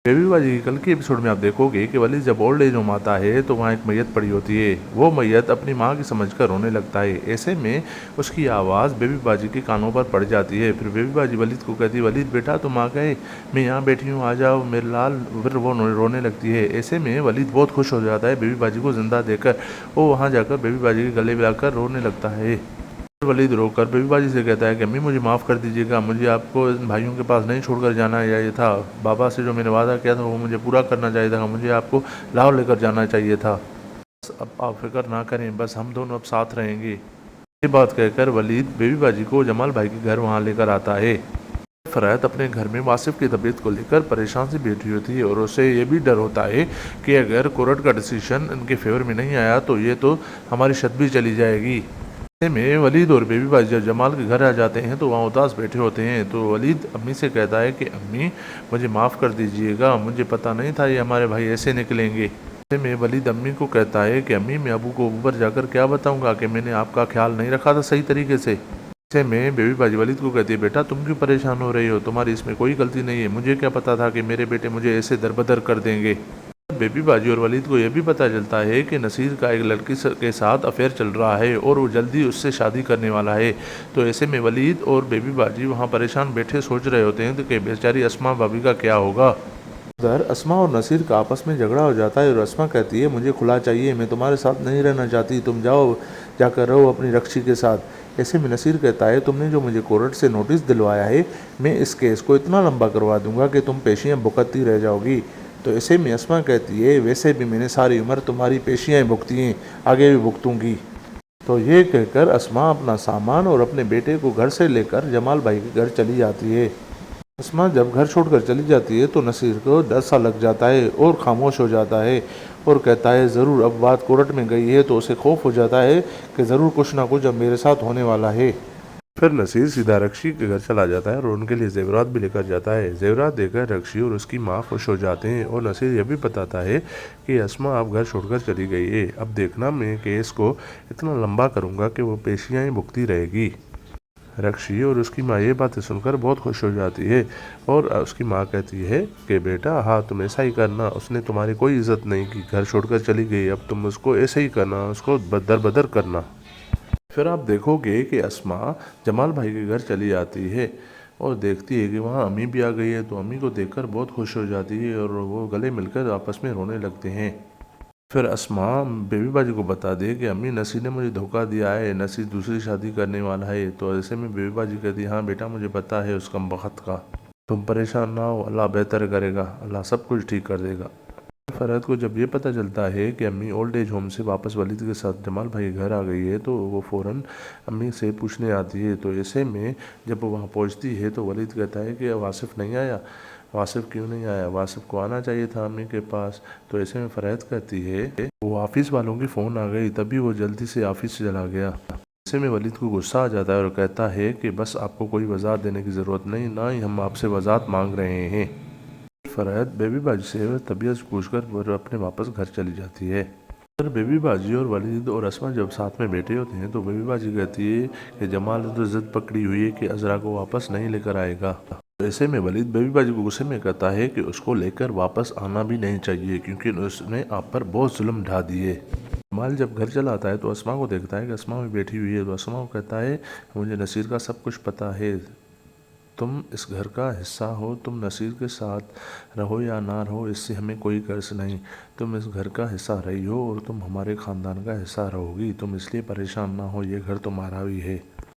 Baby बाजी कल के एपिसोड में आप देखोगे कि वली जब ओल्ड एज होम आता है तो वहाँ एक मैयत पड़ी होती है। वो मैयत अपनी माँ की समझकर रोने लगता है। ऐसे में उसकी आवाज़ बेबी बाजी के कानों पर पड़ जाती है। फिर बेबी बाजी वलीद को कहती है, वलीद बेटा तुम आ गए, मैं यहाँ बैठी हूँ, आ जाओ मेरे लाल। फिर वो रोने लगती है। ऐसे में वलीद बहुत खुश हो जाता है बेबी बाजी को जिंदा देखकर। वो वहाँ जाकर बेबी बाजी के गले मिलाकर रोने लगता है। वलीद रोकर बेबी बाजी से कहता है कि अम्मी मुझे माफ़ कर दीजिएगा, मुझे आपको इन भाइयों के पास नहीं छोड़कर जाना चाहिए था। बाबा से जो मैंने वादा किया था वो मुझे पूरा करना चाहिए था, मुझे आपको लाहौर लेकर जाना चाहिए था। बस अब आप फिक्र ना करें, बस हम दोनों अब साथ रहेंगे। ये बात कहकर वलीद बेबी बाजी को जमाल भाई के घर वहाँ लेकर आता है। फ़रायत अपने घर में वासिफ की तबीयत को लेकर परेशान सी बैठी होती है और उसे ये भी डर होता है कि अगर कोर्ट का डिसीजन इनके फेवर में नहीं आया तो ये तो हमारी छत भी चली जाएगी। ऐसे में वलीद और बेबी बाजी जब जमाल के घर आ जाते हैं तो वहाँ उदास बैठे होते हैं। तो वलीद अम्मी से कहता है कि अम्मी मुझे माफ़ कर दीजिएगा, मुझे पता नहीं था ये हमारे भाई ऐसे निकलेंगे। ऐसे में वलीद अम्मी को कहता है कि अम्मी मैं अबू को ऊपर जाकर क्या बताऊंगा कि मैंने आपका ख्याल नहीं रखा था सही तरीके से। ऐसे में बेबी बाजी वलीद को कहती है, बेटा तुम क्यों परेशान हो रही हो, तुम्हारी इसमें कोई गलती नहीं है, मुझे क्या पता था कि मेरे बेटे मुझे ऐसे दरबदर कर देंगे। बेबी बाजी और वलीद को यह भी पता चलता है कि नसीर का एक लड़की के साथ अफेयर चल रहा है और वो जल्दी उससे शादी करने वाला है। तो ऐसे में वलीद और बेबी बाजी वहाँ परेशान बैठे सोच रहे होते हैं तो कि बेचारी अस्मा भाभी का क्या होगा। उधर अस्मा और नसीर का आपस में झगड़ा हो जाता है और अस्मा कहती है, मुझे खुला चाहिए, मैं तुम्हारे साथ नहीं रहना चाहती, तुम जाओ जाकर रहो अपनी रक्षी के साथ। ऐसे में नसीर कहता है, तुमने जो मुझे कोर्ट से नोटिस दिलवाया है मैं इस केस को इतना लंबा करवा दूंगा कि तुम पेशियाँ भुगतती रह जाओगी। तो ऐसे में अस्मा कहती है, वैसे भी मैंने सारी उम्र तुम्हारी पेशियाँ भुगती हैं, आगे भी भुगतूंगी। तो ये कहकर अस्मा अपना सामान और अपने बेटे को घर से लेकर जमाल भाई के घर चली जाती है। अस्मा जब घर छोड़कर चली जाती है तो नसीर को डर सा लग जाता है और खामोश हो जाता है और कहता है, ज़रूर अब बात कोर्ट में गई है तो उसे खौफ हो जाता है कि ज़रूर कुछ ना कुछ अब मेरे साथ होने वाला है। फिर नसीर सीधा रक्षी के घर चला जाता है और उनके लिए जेवरात भी लेकर जाता है। जेवरात देकर रक्षी और उसकी माँ खुश हो जाते हैं और नसीर यह भी बताता है कि अस्मा अब घर छोड़कर चली गई है, अब देखना मैं केस को इतना लंबा करूँगा कि वो पेशियाँ ही भुगती रहेगी। रक्षी और उसकी माँ ये बातें सुनकर बहुत खुश हो जाती है और उसकी माँ कहती है कि बेटा हाँ तुम ऐसा ही करना, उसने तुम्हारी कोई इज्जत नहीं की, घर छोड़कर चली गई, अब तुम उसको ऐसे ही करना, उसको बदर बदर करना। फिर आप देखोगे कि अस्मा जमाल भाई के घर चली जाती है और देखती है कि वहाँ अम्मी भी आ गई है। तो अम्मी को देखकर बहुत खुश हो जाती है और वो गले मिलकर आपस में रोने लगते हैं। फिर अस्मा बेबी बाजी को बता दे कि अम्मी नसीर ने मुझे धोखा दिया है, नसीर दूसरी शादी करने वाला है। तो ऐसे में बेबी बाजी कहती है, हाँ बेटा मुझे पता है उसका बखत का, तुम परेशान ना हो, अल्लाह बेहतर करेगा, अल्लाह सब कुछ ठीक कर देगा। फरहत को जब ये पता चलता है कि अम्मी ओल्ड एज होम से वापस वलीद के साथ जमाल भाई के घर आ गई है तो वो फ़ौरन अम्मी से पूछने आती है। तो ऐसे में जब वो वहाँ पहुँचती है तो वलीद कहता है कि वासिफ नहीं आया, वासिफ क्यों नहीं आया, वासिफ को आना चाहिए था अम्मी के पास। तो ऐसे में फरहत कहती है वो ऑफिस वालों की फ़ोन आ गई, तभी वो जल्दी से ऑफिस से चला गया। ऐसे में वलीद को गुस्सा आ जाता है और कहता है कि बस आपको कोई वजाहत देने की ज़रूरत नहीं, ना ही हम आपसे वजाहत मांग रहे हैं। फरहत बेबी बाजी से तबीयत पूछकर वो अपने वापस घर चली जाती है। फिर बेबी बाजी और वलीद और अस्मा जब साथ में बैठे होते हैं तो बेबी बाजी कहती है कि जमाल ने तो जिद पकड़ी हुई है कि अजरा को वापस नहीं लेकर आएगा। तो ऐसे में वलीद बेबी बाजी को गुस्से में कहता है कि उसको लेकर वापस आना भी नहीं चाहिए क्योंकि उसने आप पर बहुत जुल्म ढा दिए। जमाल जब घर चला आता है तो अस्मा को देखता है कि अस्मा भी बैठी हुई है। तो अस्मा को कहता है, मुझे नसीर का सब कुछ पता है, तुम इस घर का हिस्सा हो, तुम नसीर के साथ रहो या ना रहो इससे हमें कोई गर्ज नहीं, तुम इस घर का हिस्सा रही हो और तुम हमारे ख़ानदान का हिस्सा रहोगी, तुम इसलिए परेशान ना हो, ये घर तुम्हारा भी है।